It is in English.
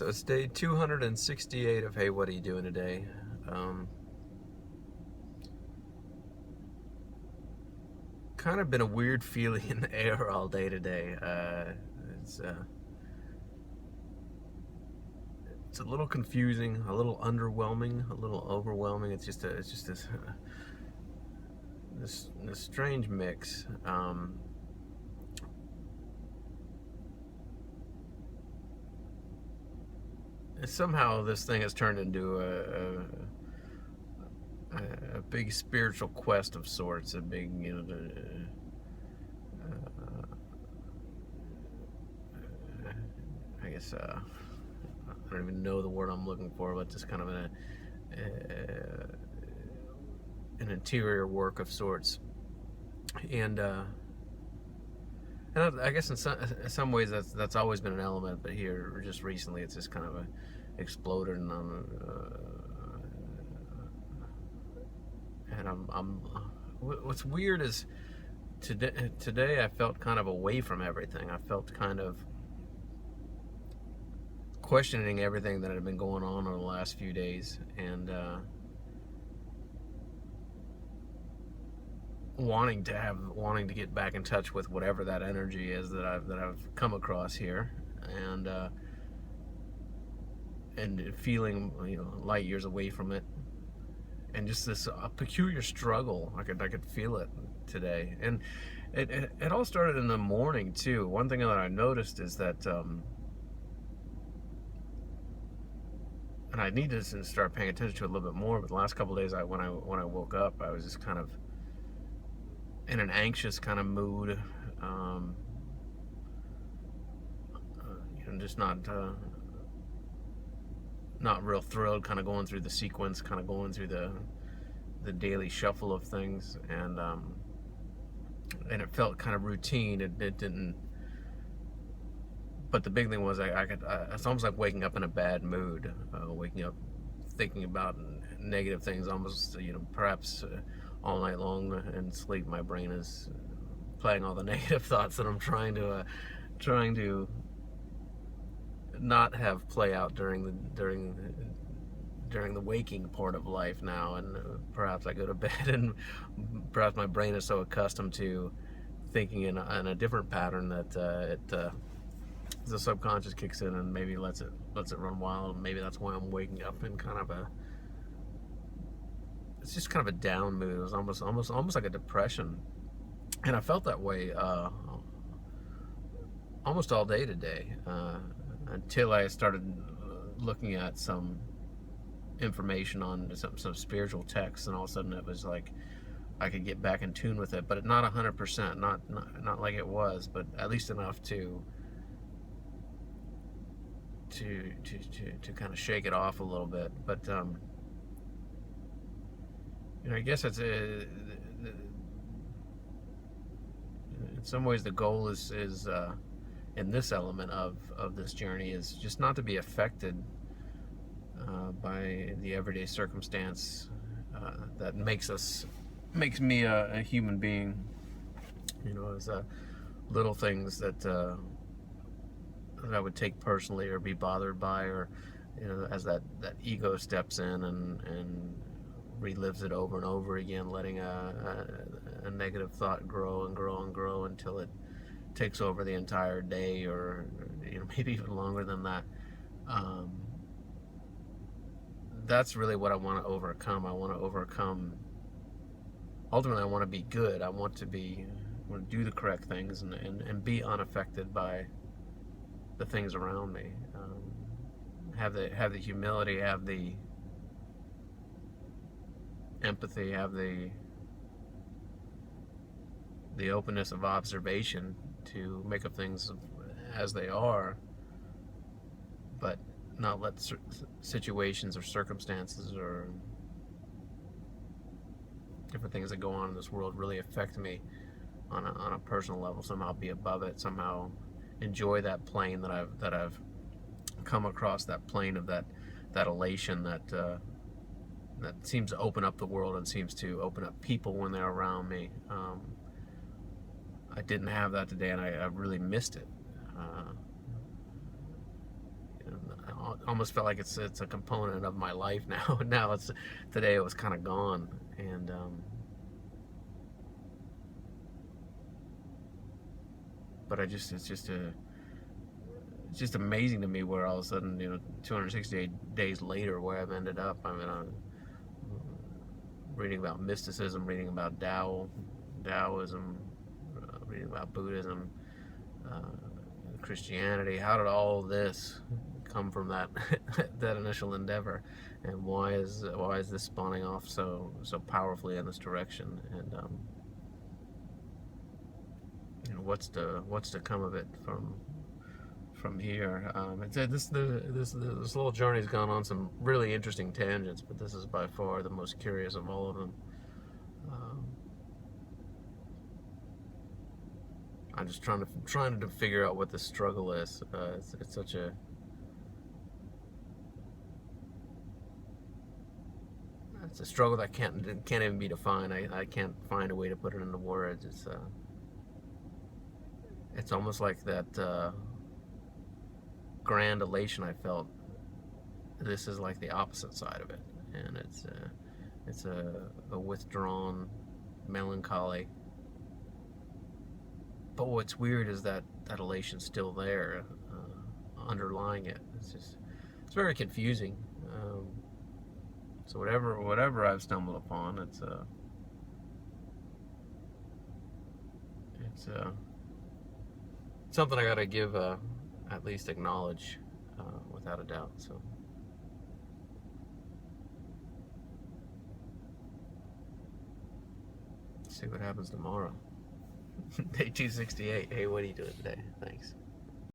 So it's day 268 of Hey, What Are You Doing Today? Kind of been a weird feeling in the air all day today. It's, uh, it's a little confusing, a little underwhelming, a little overwhelming. It's just this strange mix. Somehow this thing has turned into a big spiritual quest of sorts, a big, I guess, I don't even know the word I'm looking for, but just kind of an interior work of sorts. And I guess in some ways that's always been an element, but here just recently it's just kind of exploded, and what's weird is today I felt kind of away from everything. I felt kind of questioning everything that had been going on over the last few days, and wanting to get back in touch with whatever that energy is that I've come across here, and feeling, light years away from it, and just this peculiar struggle. I could feel it today, and it all started in the morning too. One thing that I noticed is that, and I need to start paying attention to it a little bit more. But the last couple of days, when I woke up, I was just kind of in an anxious kind of mood, just not real thrilled, kind of going through the sequence, kind of going through the daily shuffle of things, and it felt kind of routine. It didn't. But the big thing was it's almost like waking up in a bad mood, waking up thinking about negative things, almost, perhaps all night long in sleep. My brain is playing all the negative thoughts that I'm trying to not have play out during the waking part of life now. And perhaps I go to bed, and perhaps my brain is so accustomed to thinking in a different pattern that the subconscious kicks in and maybe lets it run wild. Maybe that's why I'm waking up in it's just kind of a down mood. It was almost like a depression, and I felt that way almost all day today, until I started looking at some information on some spiritual texts, and all of a sudden it was like I could get back in tune with it, but not 100%, not like it was, but at least enough to kind of shake it off a little bit. But I guess it's in some ways the goal is in this element of this journey is just not to be affected by the everyday circumstance that makes me a human being. As little things that I would take personally or be bothered by, or as that ego steps in and relives it over and over again, letting a negative thought grow and grow and grow until it takes over the entire day, or maybe even longer than that. That's really what I want to overcome. Ultimately I want to be good. I want to do the correct things and be unaffected by the things around me. Have the humility, have the empathy, have the openness of observation to make of things as they are, but not let situations or circumstances or different things that go on in this world really affect me on a personal level. Somehow be above it, somehow enjoy that plane that I've come across, that plane of that elation that seems to open up the world and seems to open up people when they're around me. I didn't have that today, and I really missed it. almost felt like it's a component of my life now. Now it's today it was kind of gone, and but it's just amazing to me where all of a sudden, 268 days later, where I've ended up. I mean, I'm reading about mysticism, reading about Taoism, reading about Buddhism, uh, Christianity. How did all this come from that that initial endeavor, and why is this spawning off so powerfully in this direction? And what's to come of it from here? This little journey's gone on some really interesting tangents, but this is by far the most curious of all of them. I'm just trying to figure out what the struggle is. It's such a it's a struggle that can't even be defined. I can't find a way to put it into words. It's almost like that grand elation I felt. This is like the opposite side of it, and it's a withdrawn melancholy. But what's weird is that elation's still there, underlying it. It's very confusing. So whatever I've stumbled upon, it's something I gotta give at least acknowledge without a doubt. So see what happens tomorrow. Day 268. Hey, what are you doing today? Thanks.